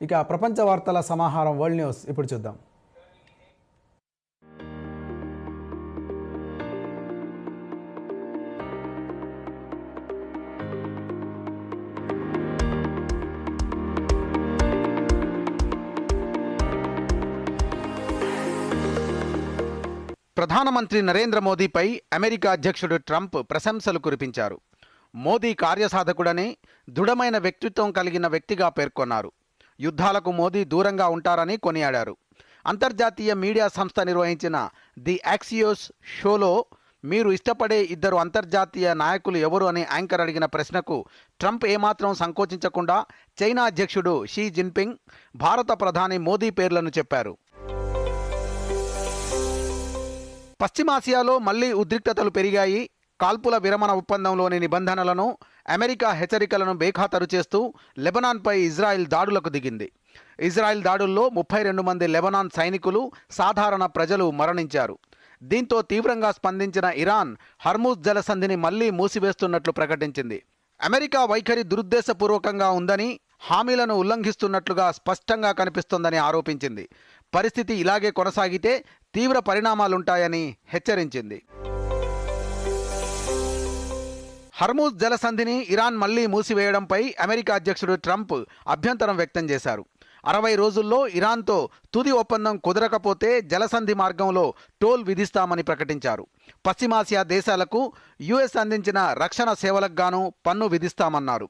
ఇక ప్రపంచ వార్తల సమాహారం వరల్డ్ న్యూస్ ఇప్పుడు చూద్దాం. ప్రధానమంత్రి నరేంద్ర మోదీపై అమెరికా అధ్యక్షుడు ట్రంప్ ప్రశంసలు కురిపించారు. మోదీ కార్యసాధకుడని, దృఢమైన వ్యక్తిత్వం కలిగిన వ్యక్తిగా పేర్కొన్నారు. యుద్ధాలకు మోదీ దూరంగా ఉంటారని కొనియాడారు. అంతర్జాతీయ మీడియా సంస్థ నిర్వహించిన ది యాక్సియోస్ షోలో మీరు ఇష్టపడే ఇద్దరు అంతర్జాతీయ నాయకులు ఎవరు అని యాంకర్ అడిగిన ప్రశ్నకు ట్రంప్ ఏమాత్రం సంకోచించకుండా చైనా అధ్యక్షుడు షీ జిన్పింగ్, భారత ప్రధాని మోదీ పేర్లను చెప్పారు. పశ్చిమాసియాలో మళ్లీ ఉద్రిక్తతలు పెరిగాయి. కాల్పుల విరమణ ఒప్పందంలోని నిబంధనలను, అమెరికా హెచ్చరికలను బేఖాతరు చేస్తూ లెబనాన్పై ఇజ్రాయెల్ దాడులకు దిగింది. ఇజ్రాయెల్ దాడుల్లో 32 మంది లెబనాన్ సైనికులు, సాధారణ ప్రజలు మరణించారు. దీంతో తీవ్రంగా స్పందించిన ఇరాన్ హర్మూజ్ జలసంధిని మళ్లీ మూసివేస్తున్నట్లు ప్రకటించింది. అమెరికా వైఖరి దురుద్దేశపూర్వకంగా ఉందని, హామీలను ఉల్లంఘిస్తున్నట్లుగా స్పష్టంగా కనిపిస్తోందని ఆరోపించింది. పరిస్థితి ఇలాగే కొనసాగితే తీవ్ర పరిణామాలుంటాయని హెచ్చరించింది. హర్మూజ్ జలసంధిని ఇరాన్ మళ్లీ మూసివేయడంపై అమెరికా అధ్యక్షుడు ట్రంప్ అభ్యంతరం వ్యక్తం చేశారు. 60 రోజుల్లో ఇరాన్తో తుది ఒప్పందం కుదరకపోతే జలసంధి మార్గంలో టోల్ విధిస్తామని ప్రకటించారు. పశ్చిమాసియా దేశాలకు యుఎస్ అందించిన రక్షణ సేవలకు గాను పన్ను విధిస్తామన్నారు.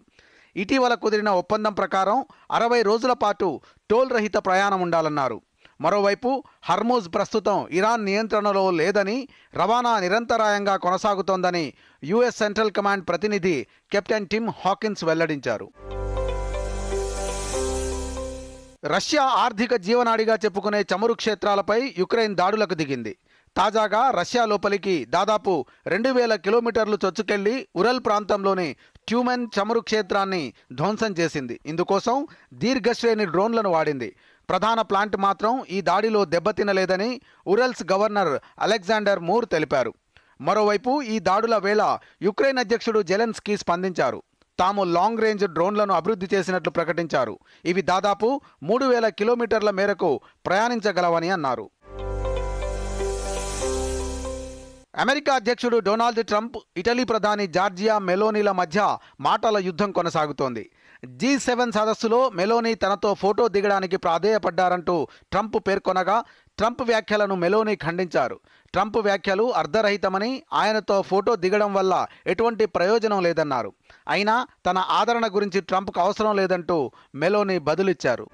ఇటీవల కుదిరిన ఒప్పందం ప్రకారం 60 రోజుల పాటు టోల్ రహిత ప్రయాణం ఉండాలన్నారు. మరోవైపు హర్మూజ్ ప్రస్తుతం ఇరాన్ నియంత్రణలో లేదని, రవాణా నిరంతరాయంగా కొనసాగుతోందని యుఎస్ సెంట్రల్ కమాండ్ ప్రతినిధి కెప్టెన్ టిమ్ హాకిన్స్ వెల్లడించారు. రష్యా ఆర్థిక జీవనాడిగా చెప్పుకునే చమురు క్షేత్రాలపై యుక్రెయిన్ దాడులకు దిగింది. తాజాగా రష్యా లోపలికి దాదాపు 2000 కిలోమీటర్లు చొచ్చుకెళ్లి ఉరల్ ప్రాంతంలోని ట్యూమెన్ చమురు క్షేత్రాన్ని ధ్వంసం చేసింది. ఇందుకోసం దీర్ఘశ్రేణి డ్రోన్లను వాడింది. ప్రధాన ప్లాంట్ మాత్రం ఈ దాడిలో దెబ్బతినలేదని ఉరల్స్ గవర్నర్ అలెగ్జాండర్ మూర్ తెలిపారు. మరోవైపు ఈ దాడుల వేళ యుక్రెయిన్ అధ్యక్షుడు జెలెన్స్కీ స్పందించారు. తాము లాంగ్ రేంజ్ డ్రోన్లను అభివృద్ధి చేసినట్లు ప్రకటించారు. ఇవి దాదాపు 3000 కిలోమీటర్ల మేరకు ప్రయాణించగలవని అన్నారు. అమెరికా అధ్యక్షుడు డొనాల్డ్ ట్రంప్, ఇటలీ ప్రధాని జార్జియా మెలోనీల మధ్య మాటల యుద్ధం కొనసాగుతోంది. G7 సదస్సులో మెలోనీ తనతో ఫోటో దిగడానికి ప్రాధేయపడ్డారంటూ ట్రంప్ పేర్కొనగా, ట్రంప్ వ్యాఖ్యలను మెలోనీ ఖండించారు. ట్రంప్ వ్యాఖ్యలు అర్ధరహితమని, ఆయనతో ఫోటో దిగడం వల్ల ఎటువంటి ప్రయోజనం లేదన్నారు. అయినా తన ఆదరణ గురించి ట్రంప్కు అవసరం లేదంటూ మెలోనీ బదులిచ్చారు.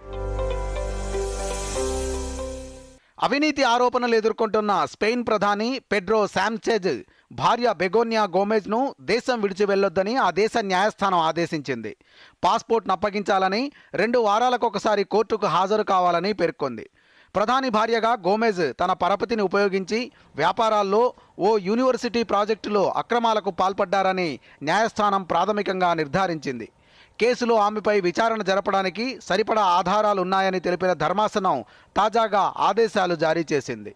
అవినీతి ఆరోపణలు ఎదుర్కొంటున్న స్పెయిన్ ప్రధాని పెడ్రో శాంచెజ్ భార్య బెగోనియా గోమెజ్ను దేశం విడిచి వెళ్లొద్దని ఆ దేశ న్యాయస్థానం ఆదేశించింది. పాస్పోర్ట్ను అప్పగించాలని, 2 వారాలకొకసారి కోర్టుకు హాజరు కావాలని పేర్కొంది. ప్రధాని భార్యగా గోమెజ్ తన పరపతిని ఉపయోగించి వ్యాపారాల్లో ఓ యూనివర్సిటీ ప్రాజెక్టులో అక్రమాలకు పాల్పడ్డారని న్యాయస్థానం ప్రాథమికంగా నిర్ధారించింది. కేసులో ఆమెపై విచారణ జరపడానికి సరిపడా ఆధారాలున్నాయని తెలిపిన ధర్మాసనం తాజాగా ఆదేశాలు జారీ చేసింది.